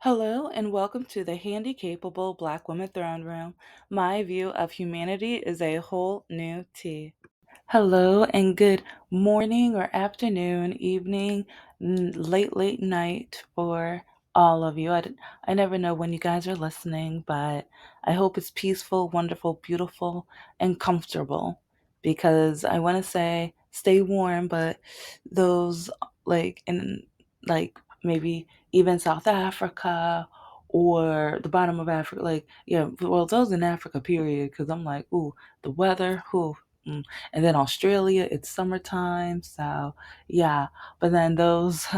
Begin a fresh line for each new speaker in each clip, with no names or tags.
Hello and welcome to the Handicapable Black Women Throne Room. My view of humanity is a whole new tea. Hello and good morning or afternoon, evening, late night for all of you. I never know when you guys are listening, but I hope it's peaceful, wonderful, beautiful, and comfortable because I want to say stay warm, but those in like maybe even South Africa or the bottom of Africa, yeah, well, those in Africa, period, because I'm like, ooh, the weather, ooh. And then Australia, it's summertime, so yeah. But then those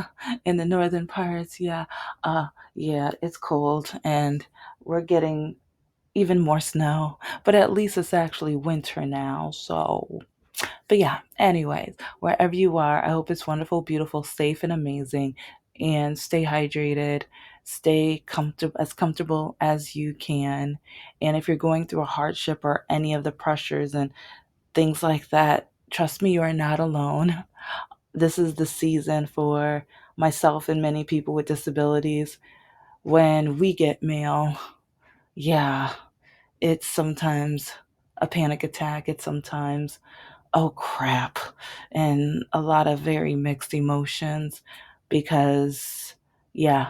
in the northern parts, yeah, it's cold, and we're getting even more snow. But at least it's actually winter now, so. But yeah, anyways, wherever you are, I hope it's wonderful, beautiful, safe, and amazing. And stay hydrated, stay comfortable as you can. And if you're going through a hardship or any of the pressures and things like that, trust me, you are not alone. This is the season for myself and many people with disabilities. When we get mail, yeah, it's sometimes a panic attack. It's sometimes, oh crap, and a lot of very mixed emotions because, yeah,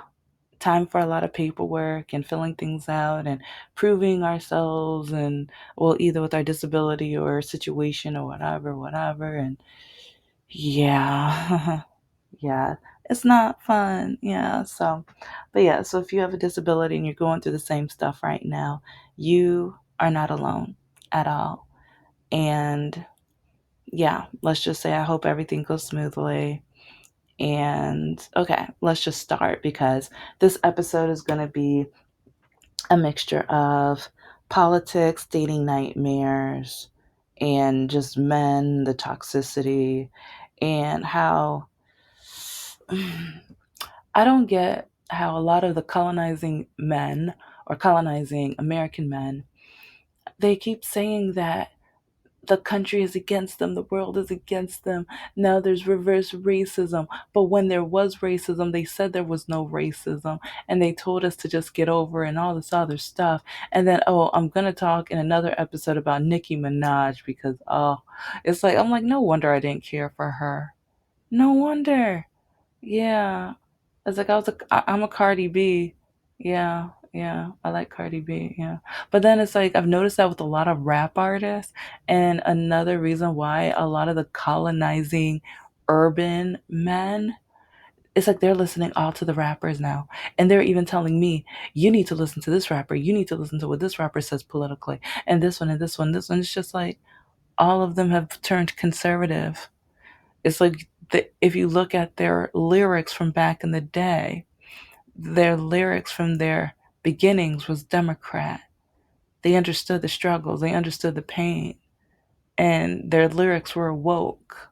time for a lot of paperwork and filling things out and proving ourselves and well either with our disability or situation or whatever, and yeah. Yeah, it's not fun. Yeah, so but yeah, so if you have a disability and you're going through the same stuff right now, you are not alone at all. And yeah, let's just say I hope everything goes smoothly. And okay, let's just start because this episode is going to be a mixture of politics, dating nightmares, and just men, the toxicity, and how I don't get how a lot of the colonizing men or colonizing American men, they keep saying that the country is against them, the world is against them. Now there's reverse racism. But when there was racism, they said there was no racism. And they told us to just get over and all this other stuff. And then, oh, I'm going to talk in another episode about Nicki Minaj because, oh, it's like, I'm like, no wonder I didn't care for her. No wonder. Yeah. It's like I'm a Cardi B. Yeah, yeah. I like Cardi B, yeah. But then it's like I've noticed that with a lot of rap artists, and another reason why a lot of the colonizing urban men, it's like they're listening all to the rappers now. And they're even telling me, you need to listen to this rapper, you need to listen to what this rapper says politically, and this one and this one, this one. It's just like all of them have turned conservative. It's like if you look at their lyrics from back in the day, their lyrics from their beginnings was Democrat. They understood the struggles, they understood the pain, and their lyrics were woke.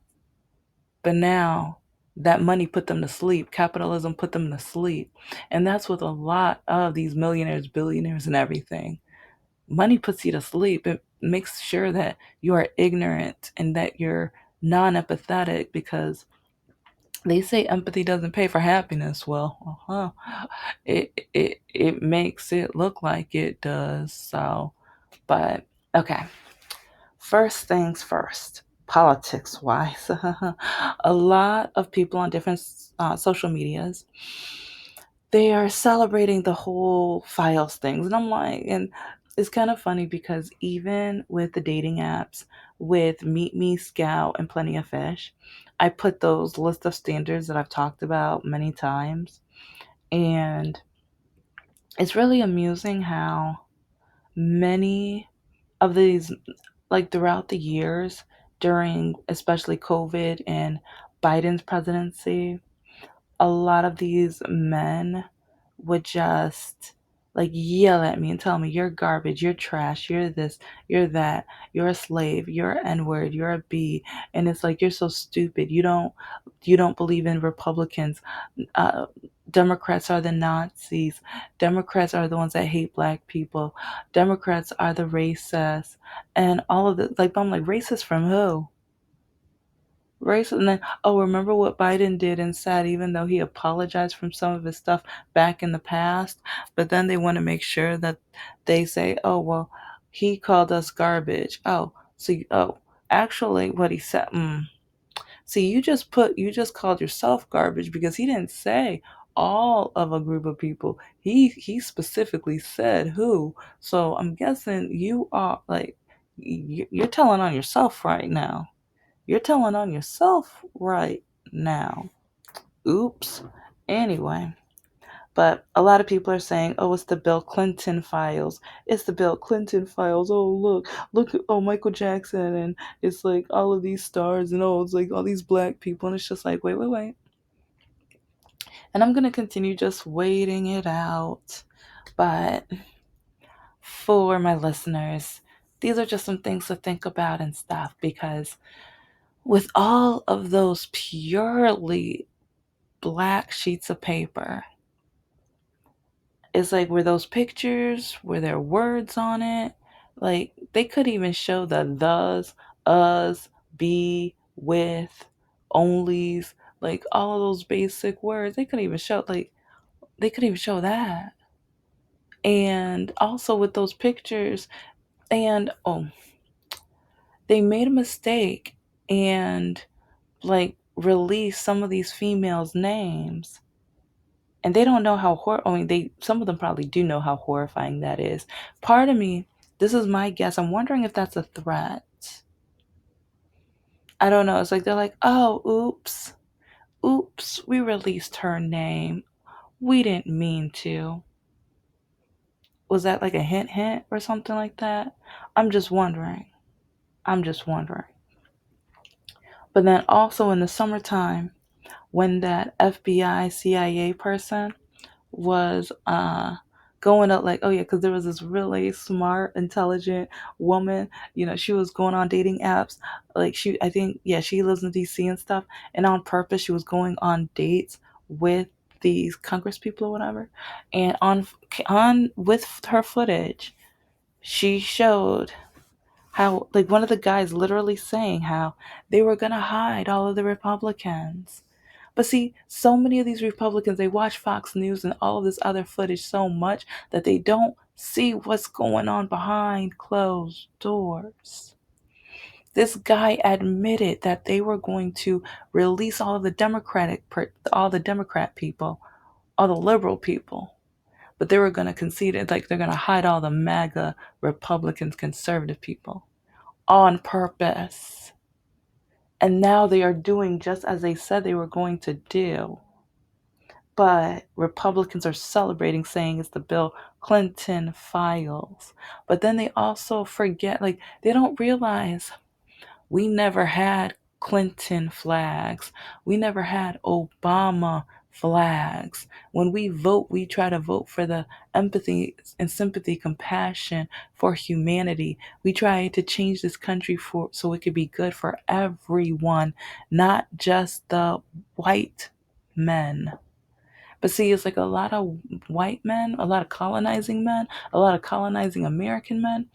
But now that money put them to sleep, capitalism put them to sleep. And that's with a lot of these millionaires, billionaires, and everything. Money puts you to sleep. It makes sure that you are ignorant and that you're non empathetic because they say empathy doesn't pay for happiness. Well, it makes it look like it does. So, but okay. First things first, politics wise, a lot of people on different social medias, they are celebrating the whole files things, and I'm like, and it's kind of funny because even with the dating apps, with Meet Me, Scout, and Plenty of Fish, I put those list of standards that I've talked about many times, and it's really amusing how many of these, like throughout the years, during especially COVID and Biden's presidency, a lot of these men would just like yell at me and tell me, you're garbage, you're trash, you're this, you're that, you're a slave, you're an N-word, you're a B. And it's like, you're so stupid. You don't believe in Republicans. uh, Democrats are the Nazis. Democrats are the ones that hate black people. Democrats are the racists. And all of the, like, I'm like, racist from who? racist. And then, oh, remember what Biden did and said, even though he apologized from some of his stuff back in the past, but then they want to make sure that they say, oh, well, he called us garbage. Oh, so, actually, what he said, see, you just called yourself garbage because he didn't say all of a group of people. He specifically said who. So I'm guessing you are like you're telling on yourself right now. You're telling on yourself right now. Oops. Anyway, but a lot of people are saying, "Oh, it's the Bill Clinton files. It's the Bill Clinton files. Oh, look at Michael Jackson, and it's like all of these stars, and it's like all these black people, and it's just like, wait, wait, wait." And I'm gonna continue just waiting it out, but for my listeners, these are just some things to think about and stuff because with all of those purely black sheets of paper, it's like, were those pictures, were there words on it? Like, they could even show the thes, us, be, with, onlys, like all of those basic words. They couldn't even show, like, they couldn't even show that. And also with those pictures, and they made a mistake and like released some of these females' names, and they don't know how I mean, they some of them probably do know how horrifying that is. Part of me, this is my guess, I'm wondering if that's a threat. I don't know. It's like they're like, oh, oops, we released her name. We didn't mean to. Was that like a hint or something like that? I'm just wondering. I'm just wondering. But then also in the summertime, when that FBI CIA person was going up, like, oh yeah, because there was this really smart intelligent woman, she was going on dating apps, like, I think, yeah, she lives in DC and stuff, and on purpose she was going on dates with these congress people or whatever, and on with her footage she showed how, like, one of the guys literally saying how they were gonna hide all of the Republicans. But see, so many of these Republicans, they watch Fox News and all of this other footage so much that they don't see what's going on behind closed doors. This guy admitted that they were going to release all of the all the Democrat people, all the liberal people, but they were going to concede it, like they're going to hide all the MAGA Republicans, conservative people, on purpose. And now they are doing just as they said they were going to do. But Republicans are celebrating, saying it's the Bill Clinton files. But then they also forget, like, they don't realize we never had Clinton flags. We never had Obama flags. When we vote, we try to vote for the empathy and sympathy, compassion for humanity. We try to change this country so it could be good for everyone, not just the white men. But see, it's like a lot of white men, a lot of colonizing men, a lot of colonizing American men.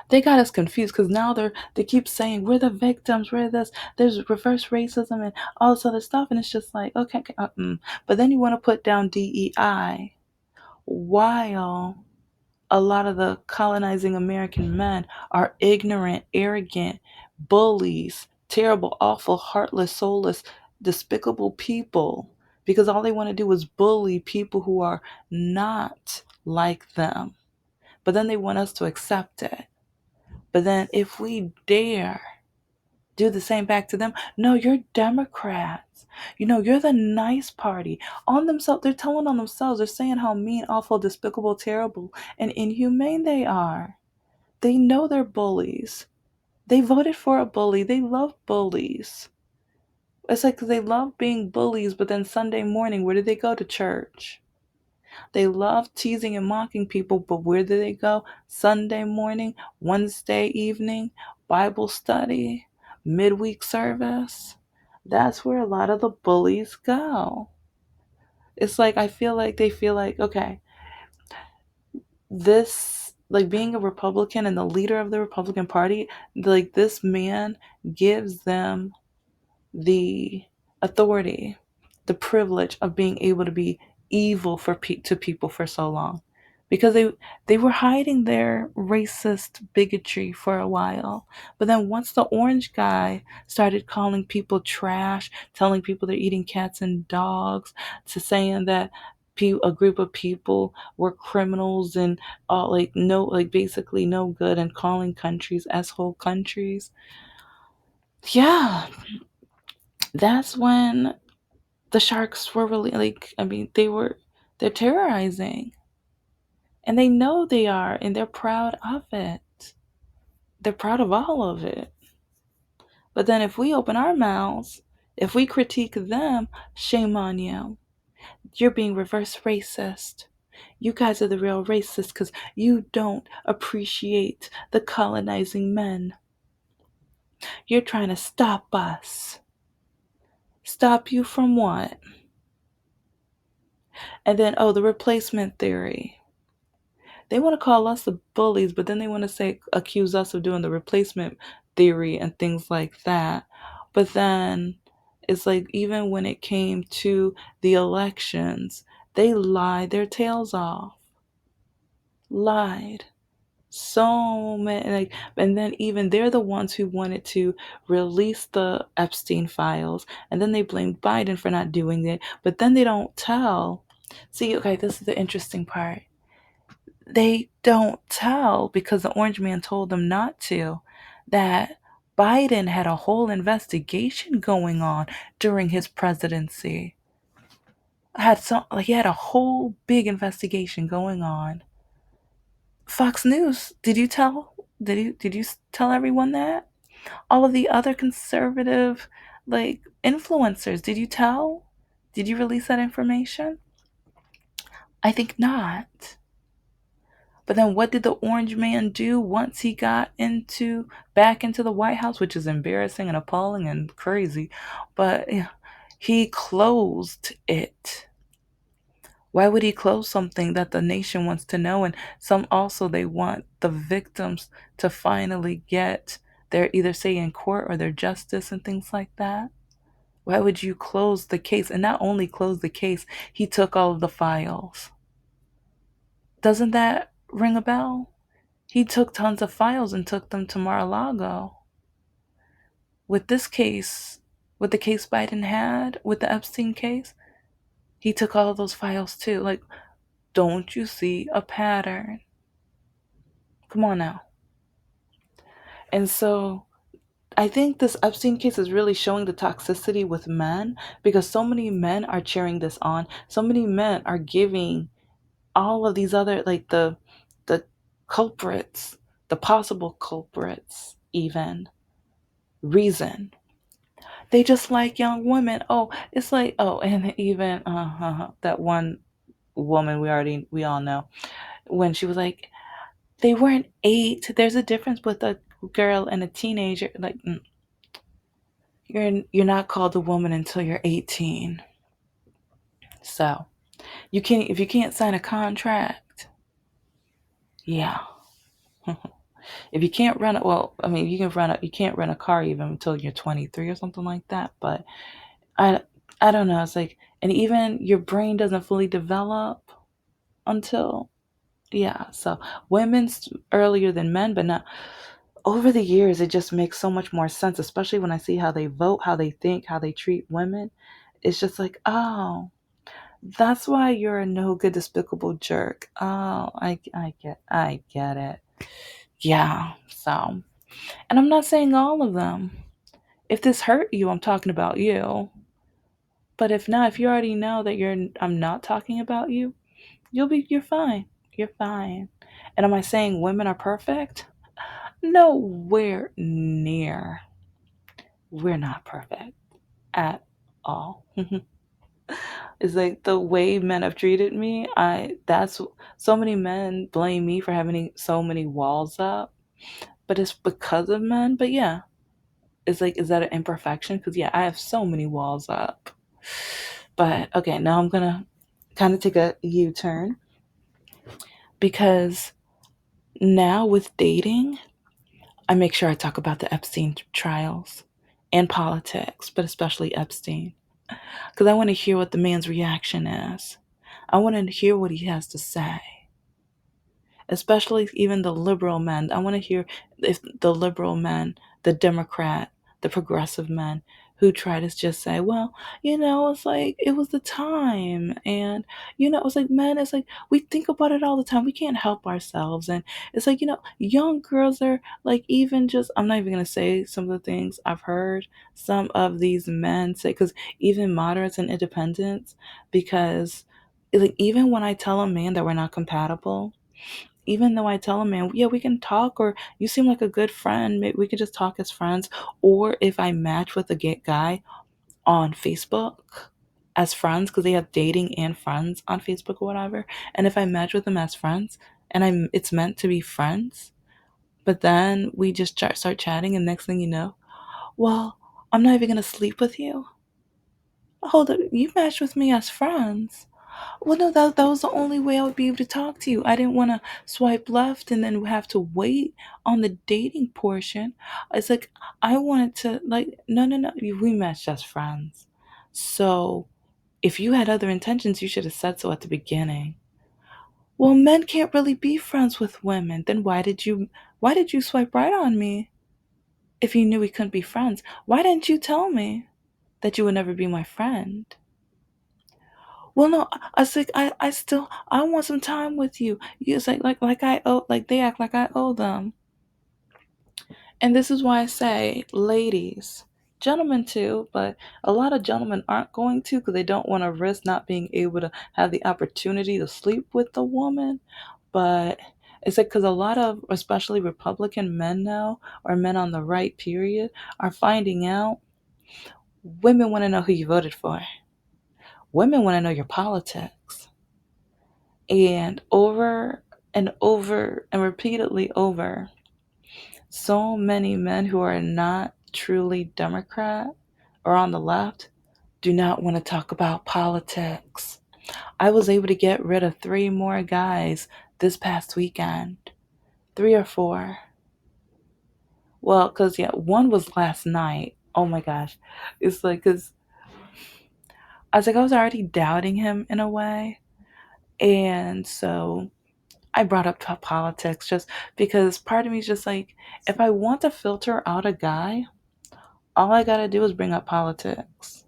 They got us confused because now they keep saying we're the victims, we're this, there's reverse racism and all this other stuff, and it's just like, okay, okay, but then you want to put down DEI while a lot of the colonizing American men are ignorant, arrogant, bullies, terrible, awful, heartless, soulless, despicable people, because all they want to do is bully people who are not like them. But then they want us to accept it. But then if we dare do the same back to them, no, you're Democrats. You're the nice party. On themselves, they're telling on themselves. They're saying how mean, awful, despicable, terrible, and inhumane they are. They know they're bullies. They voted for a bully. They love bullies. It's like they love being bullies, but then Sunday morning, where do they go? To church. They love teasing and mocking people, but where do they go? Sunday morning, Wednesday evening, Bible study, midweek service. That's where a lot of the bullies go. It's like, I feel like they feel like, okay, this, like, being a Republican and the leader of the Republican Party, like, this man gives them the authority, the privilege of being able to be evil to people for so long, because they were hiding their racist bigotry for a while. But then once the orange guy started calling people trash, telling people they're eating cats and dogs, to saying that a group of people were criminals and all, like, no, like basically no good, and calling countries as whole countries, yeah, that's when the sharks were really, like, I mean, they're terrorizing, and they know they are, and they're proud of it. They're proud of all of it. But then if we open our mouths, if we critique them, shame on you. You're being reverse racist. You guys are the real racists because you don't appreciate the colonizing men. You're trying to stop us. Stop you from what? And then, oh, the replacement theory. They want to call us the bullies, but then they want to say, accuse us of doing the replacement theory and things like that. But then it's like, even when it came to the elections, they lied their tails off. Lied. So many, like, and then even they're the ones who wanted to release the Epstein files, and then they blamed Biden for not doing it, but then they don't tell. See, okay, this is the interesting part. They don't tell, because the orange man told them not to, that Biden had a whole investigation going on during his presidency. He had a whole big investigation going on. Fox News, did you tell everyone that? All of the other conservative, like, influencers, did you tell? Did you release that information? I think not. But then what did the orange man do once he got into back into the White House, which is embarrassing and appalling and crazy, but yeah, he closed it. Why would he close something that the nation wants to know? And some also, they want the victims to finally get their either say in court or their justice and things like that. Why would you close the case? And not only close the case, he took all of the files. Doesn't that ring a bell? He took tons of files and took them to Mar-a-Lago. With this case, with the case Biden had, with the Epstein case, he took all of those files too. Like, don't you see a pattern? Come on now. And so I think this Epstein case is really showing the toxicity with men, because so many men are cheering this on. So many men are giving all of these other, like, the culprits, the possible culprits, even reason. They just like young women. Oh, it's like, oh, and even that one woman we all know, when she was like, they weren't eight. There's a difference with a girl and a teenager. Like, you're not called a woman until you're 18. So you can't, if you can't sign a contract. Yeah. If you can't run it, well, I mean, you can't rent a car even until you're 23 or something like that. But I, I don't know. It's like, and even your brain doesn't fully develop until, yeah. So women's earlier than men, but not over the years. It just makes so much more sense, especially when I see how they vote, how they think, how they treat women. It's just like, oh, that's why you're a no good, despicable jerk. Oh, I get it. Yeah. So, and I'm not saying all of them. If this hurt you, I'm talking about you. But if not, if you already know that I'm not talking about you, you're fine. You're fine. And am I saying women are perfect? Nowhere near. We're not perfect at all. It's like the way men have treated me. That's so many men blame me for having so many walls up, but it's because of men. But yeah, it's like, is that an imperfection? Because yeah, I have so many walls up. But okay, now I'm gonna kind of take a U-turn, because now with dating, I make sure I talk about the Epstein trials and politics, but especially Epstein, because I want to hear what the man's reaction is. I want to hear what he has to say, especially even the liberal men. I want to hear if the liberal men, the Democrat, the progressive men who try to just say, well, it's like it was the time. And, it's like, men, it's like we think about it all the time. We can't help ourselves. And it's like, young girls are like, even just, I'm not even going to say some of the things I've heard some of these men say, because even moderates and independents, because like, even when I tell a man that we're not compatible, even though I tell a man, yeah, we can talk, or you seem like a good friend, maybe we could just talk as friends. Or if I match with a gay guy on Facebook as friends, because they have dating and friends on Facebook or whatever, and if I match with them as friends, and it's meant to be friends, but then we just start chatting, and next thing you know, well, I'm not even gonna sleep with you. Hold up, you matched with me as friends. Well, no, that was the only way I would be able to talk to you. I didn't want to swipe left and then have to wait on the dating portion. It's like I wanted to, like, no, no, no. We matched as friends. So if you had other intentions, you should have said so at the beginning. Well, men can't really be friends with women. Then why did you swipe right on me if you knew we couldn't be friends? Why didn't you tell me that you would never be my friend? Well, no, I said I still I want some time with you. It's like I owe, like they act like I owe them. And this is why I say, ladies, gentlemen too, but a lot of gentlemen aren't going to because they don't want to risk not being able to have the opportunity to sleep with the woman. But it's like because a lot of, especially Republican men now, or men on the right, period, are finding out women want to know who you voted for. Women want to know your politics. And over and over and repeatedly over, so many men who are not truly Democrat or on the left do not want to talk about politics. I was able to get rid of 3 more guys this past weekend. 3 or 4. Well, because, yeah, one was last night. Oh my gosh. It's like, because I was already doubting him in a way. And so I brought up politics just because part of me is just like, if I want to filter out a guy, all I gotta do is bring up politics.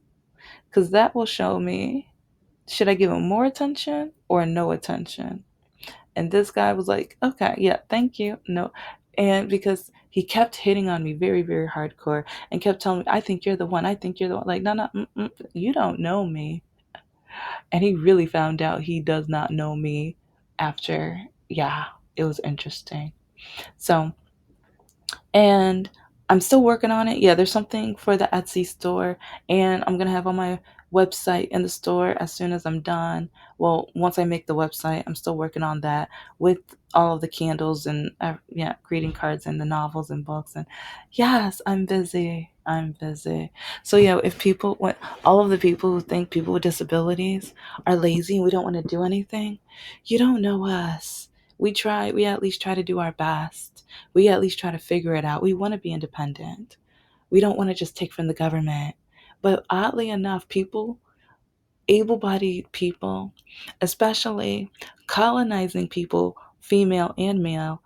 Because that will show me, should I give him more attention or no attention? And this guy was like, okay, yeah, thank you. No. And because he kept hitting on me very, very hardcore and kept telling me, I think you're the one. I think you're the one. Like, no, no, you don't know me. And he really found out he does not know me after, yeah, it was interesting. So, and I'm still working on it. Yeah, there's something for the Etsy store, and I'm gonna have on my website in the store as soon as I'm done. Well, once I make the website, I'm still working on that with all of the candles and yeah, greeting cards and the novels and books. And yes, I'm busy. I'm busy. So yeah, if people, what all of the people who think people with disabilities are lazy and we don't want to do anything, you don't know us. We try. We at least try to do our best. We at least try to figure it out. We want to be independent. We don't want to just take from the government. But oddly enough, people, able bodied people, especially colonizing people, female and male,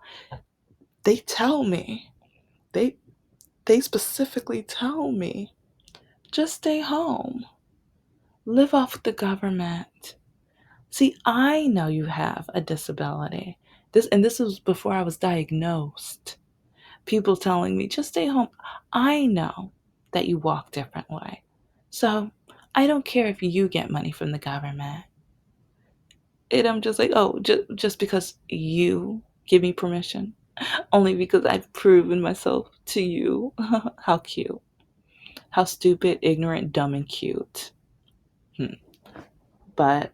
they tell me, they, they specifically tell me, just stay home, live off the government. See, I know you have a disability. This was before I was diagnosed. People telling me, just stay home. I know that you walk differently. So I don't care if you get money from the government. And I'm just like, oh, just because you give me permission, only because I've proven myself to you. How cute. How stupid, ignorant, dumb, and cute. Hmm. But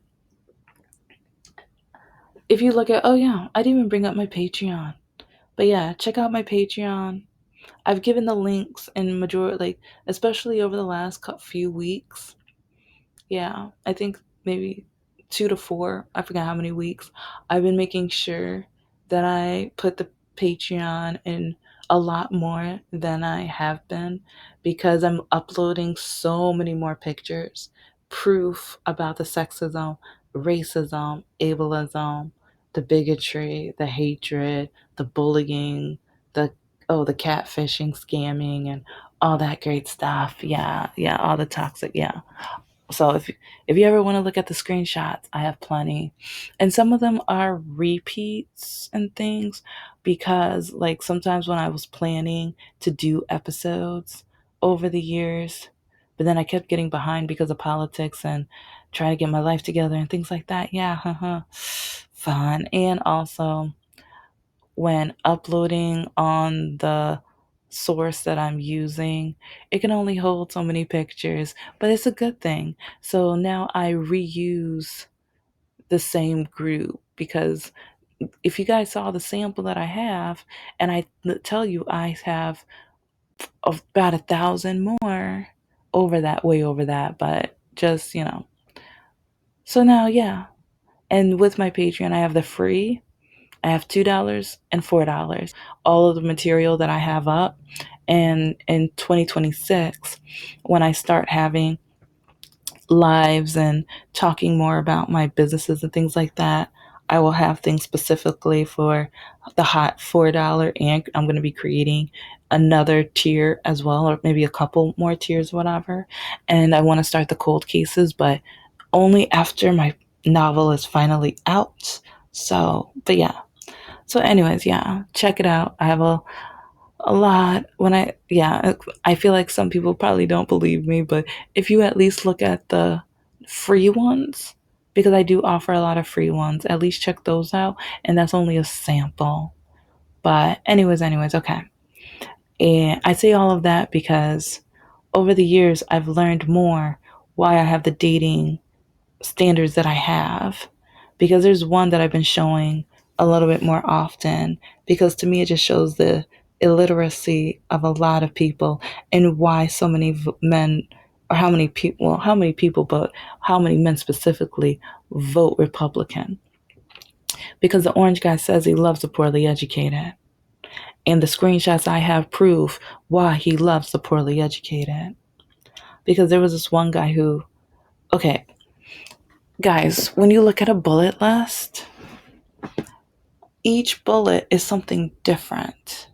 if you look at, oh yeah, I didn't even bring up my Patreon. But yeah, check out my Patreon. I've given the links in majority, like, especially over the last few weeks. Yeah, I think maybe 2 to 4. I forgot how many weeks. I've been making sure that I put the Patreon in a lot more than I have been because I'm uploading so many more pictures, proof about the sexism, racism, ableism, the bigotry, the hatred, the bullying, the the catfishing, scamming, and all that great stuff. Yeah, yeah, all the toxic. Yeah. So if you ever want to look at the screenshots, I have plenty. And some of them are repeats and things because like sometimes when I was planning to do episodes over the years, but then I kept getting behind because of politics and trying to get my life together and things like that. Yeah, fun. And also when uploading on the source that I'm using, it can only hold so many pictures, but it's a good thing. So now I reuse the same group because if you guys saw the sample that I have, and I tell you I have about 1,000 more over that, way over that, but just, So now, yeah. And with my Patreon, I have the free. I have $2 and $4. All of the material that I have up. And in 2026, when I start having lives and talking more about my businesses and things like that, I will have things specifically for the hot $4. And I'm going to be creating another tier as well, or maybe a couple more tiers, whatever. And I want to start the cold cases, but only after my novel is finally out. So, but yeah, so, anyways, yeah, check it out. I have a lot. I feel like some people probably don't believe me, but if you at least look at the free ones, because I do offer a lot of free ones, at least check those out. And that's only a sample. But, anyways, okay. And I say all of that because over the years, I've learned more why I have the dating standards that I have, because there's one that I've been showing a little bit more often because to me it just shows the illiteracy of a lot of people and why so many men, or how many people, but how many men specifically vote Republican, because the orange guy says he loves the poorly educated, and the screenshots I have prove why he loves the poorly educated. Because there was this one guy who, okay, guys, when you look at a bullet list, each bullet is something different.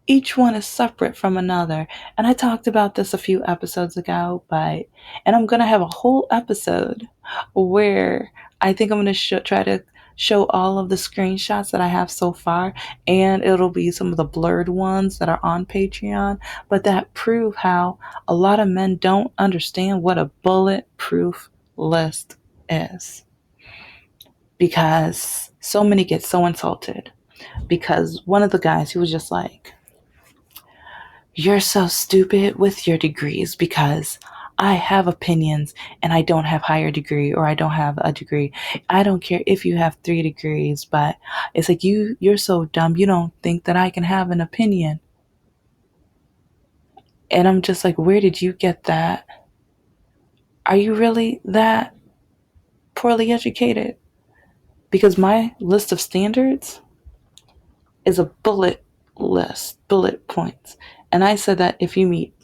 Each one is separate from another. And I talked about this a few episodes ago, and I'm going to have a whole episode where I think I'm going to try to show all of the screenshots that I have so far, and it'll be some of the blurred ones that are on Patreon, but that prove how a lot of men don't understand what a bulletproof list is, because so many get so insulted. Because one of the guys, he was just like, "You're so stupid with your degrees because I have opinions and I don't have higher degree, or I don't have a degree. I don't care if you have 3 degrees, but it's like you're so dumb. You don't think that I can have an opinion." And I'm just like, where did you get that? Are you really that poorly educated? Because my list of standards is a bullet points. And I said that if you meet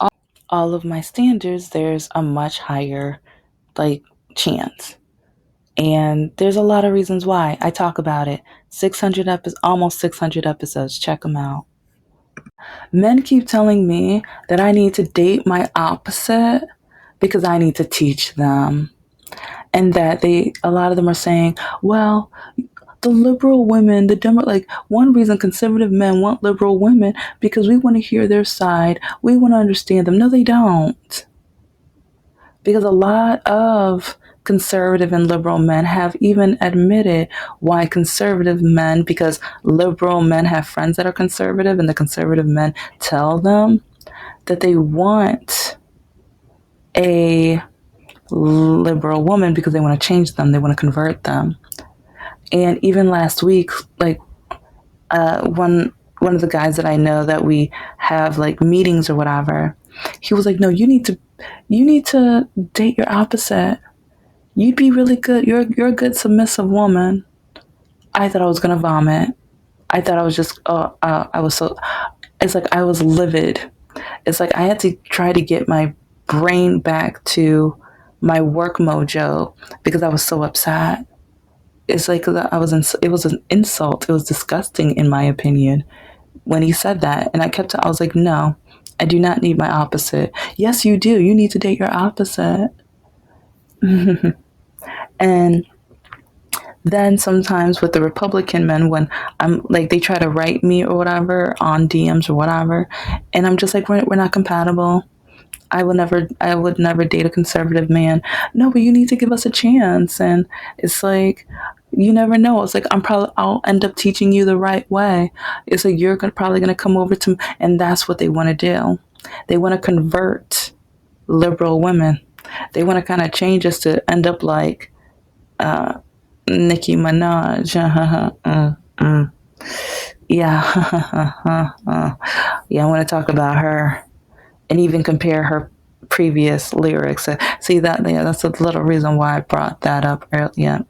all of my standards, there's a much higher like chance. And there's a lot of reasons why. I talk about it. 600 episodes, almost 600 episodes. Check them out. Men keep telling me that I need to date my opposite because I need to teach them. And that a lot of them are saying, well, the liberal women, like one reason conservative men want liberal women because we want to hear their side. We want to understand them. No, they don't. Because a lot of conservative and liberal men have even admitted why conservative men, because liberal men have friends that are conservative, and the conservative men tell them that they want a liberal woman because they want to change them, they want to convert them. And even last week, like one of the guys that I know that we have like meetings or whatever, he was like, "No, you need to date your opposite. You'd be really good. You're a good submissive woman." I thought I was gonna vomit. I thought I was just I was so, it's like I was livid. It's like I had to try to get my brain back to my work mojo because I was so upset. It's like it was an insult. It was disgusting in my opinion when he said that. And I was like, no, I do not need my opposite. Yes, you do. You need to date your opposite. And then sometimes with the Republican men, when I'm like, they try to write me or whatever on DMs or whatever, and I'm just like, we're not compatible. I would never date a conservative man. No, but you need to give us a chance. And it's like, you never know. It's like, I'll end up teaching you the right way. It's like, probably going to come over to, and that's what they want to do. They want to convert liberal women. They want to kind of change us to end up like, Nicki Minaj. Yeah. Yeah, I want to talk about her and even compare her previous lyrics. See that? Yeah, that's a little reason why I brought that up earlier. Yeah,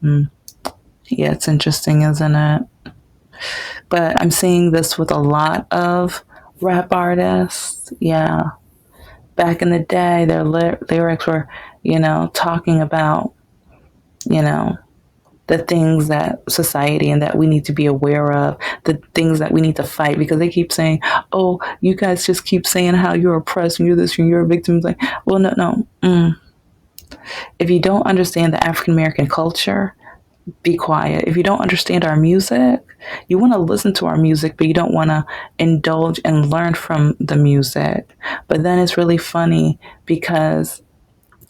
yeah, it's interesting, isn't it? But I'm seeing this with a lot of rap artists. Yeah, back in the day, their lyrics were, talking about, you know, the things that society and that we need to be aware of, the things that we need to fight, because they keep saying, oh, you guys just keep saying how you're oppressed and you're this and you're a victim. It's like, well, no. If you don't understand the African American culture, be quiet. If you don't understand our music, you want to listen to our music, but you don't want to indulge and learn from the music. But then it's really funny because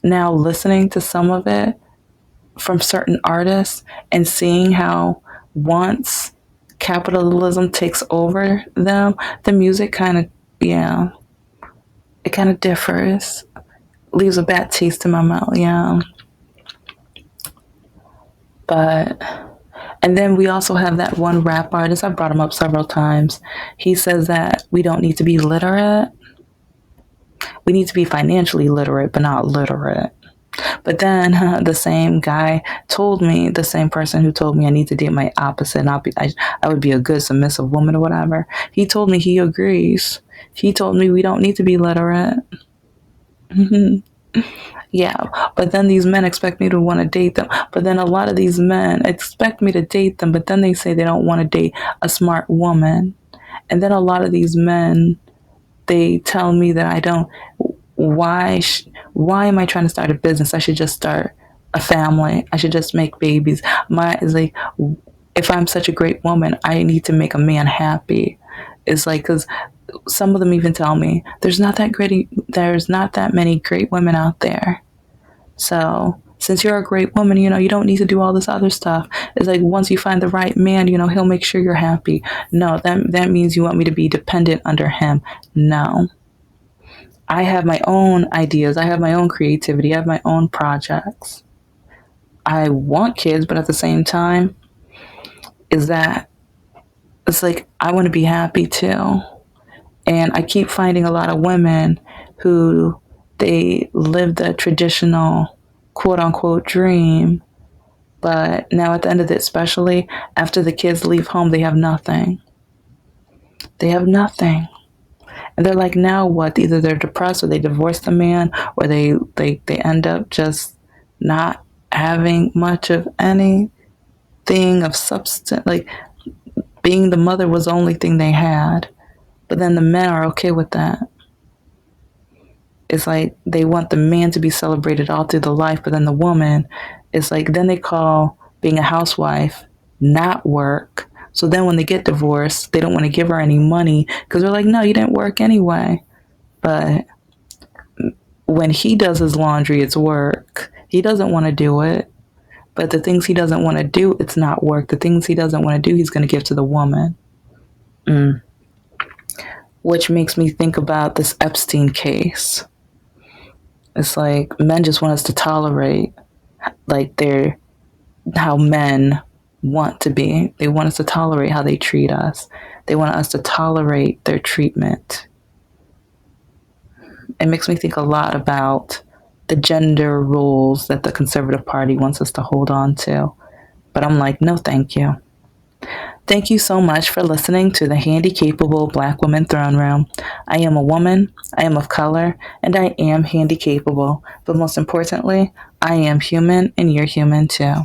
now listening to some of it from certain artists and seeing how once capitalism takes over them, the music kind of, yeah, it kind of differs, leaves a bad taste in my mouth, yeah. But, and then we also have that one rap artist, I brought him up several times. He says that we don't need to be literate. We need to be financially literate, but not literate. But then the same guy told me, the same person who told me I need to date my opposite and I would be a good submissive woman or whatever. He told me he agrees. He told me we don't need to be literate. Yeah, but then these men expect me to want to date them. But then a lot of these men expect me to date them, but then they say they don't want to date a smart woman. And then a lot of these men, they tell me that I don't. Why? Why am I trying to start a business? I should just start a family. I should just make babies. My is like, if I'm such a great woman, I need to make a man happy. It's like, because some of them even tell me there's not that many great women out there. So since you're a great woman, you don't need to do all this other stuff. It's like once you find the right man, he'll make sure you're happy. No, that means you want me to be dependent under him. No. I have my own ideas. I have my own creativity. I have my own projects. I want kids, but at the same time, is that it's like I want to be happy too. And I keep finding a lot of women who they live the traditional quote unquote dream, but now at the end of it, especially after the kids leave home, they have nothing. They have nothing. And they're like, now what? Either they're depressed or they divorce the man or they end up just not having much of anything of substance. Like being the mother was the only thing they had. But then the men are okay with that. It's like they want the man to be celebrated all through the life, but then the woman, it's like then they call being a housewife not work. So then when they get divorced, they don't want to give her any money because they're like, no, you didn't work anyway. But when he does his laundry, it's work. He doesn't want to do it. But the things he doesn't want to do, it's not work. The things he doesn't want to do, he's going to give to the woman. Which makes me think about this Epstein case. It's like men just want us to tolerate like how men want to be. They want us to tolerate how they treat us. They want us to tolerate their treatment. It makes me think a lot about the gender roles that the Conservative Party wants us to hold on to. But I'm like, no, thank you. Thank you so much for listening to the Handicapable Black Women Throne Room. I am a woman, I am of color, and I am handicapable. But most importantly, I am human and you're human too.